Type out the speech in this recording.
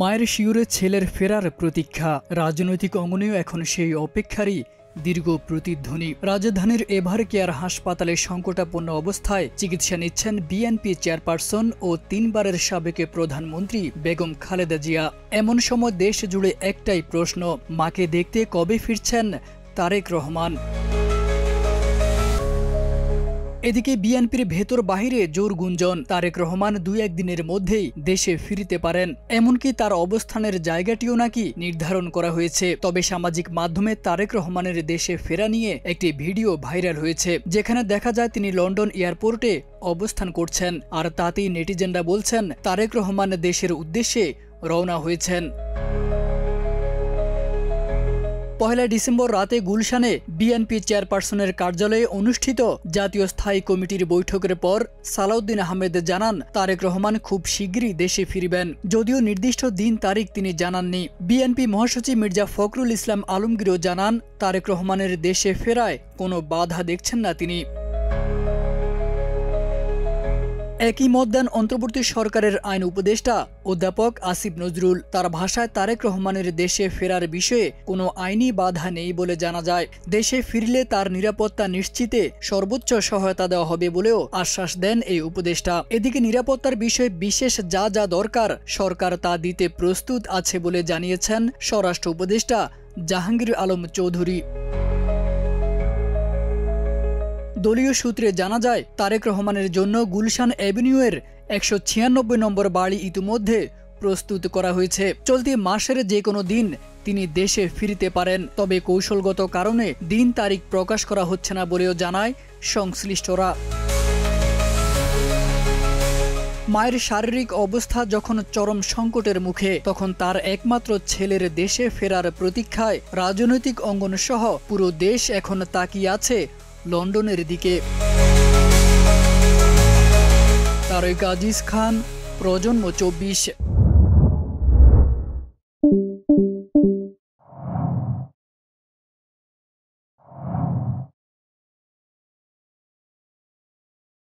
মায়ের শিয়রে ছেলের ফেরার প্রতীক্ষা। রাজনৈতিক অঙ্গনেও এখন সেই অপেক্ষারই দীর্ঘ প্রতিধ্বনি। রাজধানীর এভার কেয়ার হাসপাতালে সংকটাপন্ন অবস্থায় চিকিৎসা নিচ্ছেন বিএনপি চেয়ারপারসন ও 3 বারের সাবেক প্রধানমন্ত্রী বেগম খালেদা জিয়া। এমন সময় দেশ জুড়ে একটাই প্রশ্ন, মাকে দেখতে কবে ফিরছেন তারেক রহমান? এদিকে বিএনপির ভেতর বাহিরে জোর গুঞ্জন, তারেক রহমান 2-1 দিনের মধ্যেই দেশে ফিরতে পারেন। এমনকি তার অবস্থানের জায়গাটিও নাকি নির্ধারণ করা হয়েছে। তবে সামাজিক মাধ্যমে তারেক রহমানের দেশে ফেরা নিয়ে একটি ভিডিও ভাইরাল হয়েছে, যেখানে দেখা যায় তিনি লন্ডন এয়ারপোর্টে অবস্থান করছেন। আর তাতেই নেটিজেনরা বলছেন তারেক রহমান দেশের উদ্দেশ্যে রওনা হয়েছেন। 1 ডিসেম্বর রাতে গুলশানে বিএনপি চেয়ারপারসনের কার্যালয়ে অনুষ্ঠিত জাতীয় স্থায়ী কমিটির বৈঠকের পর সালাউদ্দিন আহমেদ জানান তারেক রহমান খুব শিগগিরই দেশে ফিরবেন, যদিও নির্দিষ্ট দিন তারিখ তিনি জানাননি। বিএনপি মহাসচিব মির্জা ফখরুল ইসলাম আলমগীরও জানান তারেক রহমানের দেশে ফেরায় কোনো বাধা দেখছেন না তিনি। একই মত দেন অন্তর্বর্তী সরকারের আইন উপদেষ্টা অধ্যাপক আসিফ নজরুল। তার ভাষায় তারেক রহমানের দেশে ফেরার বিষয়ে কোনো আইনি বাধা নেই বলে জানা যায়। দেশে ফিরলে তার নিরাপত্তা নিশ্চিতে সর্বোচ্চ সহায়তা দেওয়া হবে বলেও আশ্বাস দেন এই উপদেষ্টা। এদিকে নিরাপত্তার বিষয়ে বিশেষ যা যা দরকার সরকার তা দিতে প্রস্তুত আছে বলে জানিয়েছেন স্বরাষ্ট্র উপদেষ্টা জাহাঙ্গীর আলম চৌধুরী। দলীয় সূত্রে জানা যায় তারেক রহমানের জন্য গুলশান অ্যাভিনিউয়ের 196 নম্বর বাড়ি ইতিমধ্যে প্রস্তুত করা হয়েছে। চলতি মাসের যে কোনো দিন তিনি দেশে ফিরতে পারেন, তবে কৌশলগত কারণে দিন তারিখ প্রকাশ করা হচ্ছে না বলেও জানায় সংশ্লিষ্টরা। মায়ের শারীরিক অবস্থা যখন চরম সংকটের মুখে, তখন তার একমাত্র ছেলের দেশে ফেরার প্রতীক্ষায় রাজনৈতিক অঙ্গন সহ পুরো দেশ এখন তাকিয়ে আছে লন্ডনের দিকে। তারেক আজিজ খান, প্রজন্ম 24।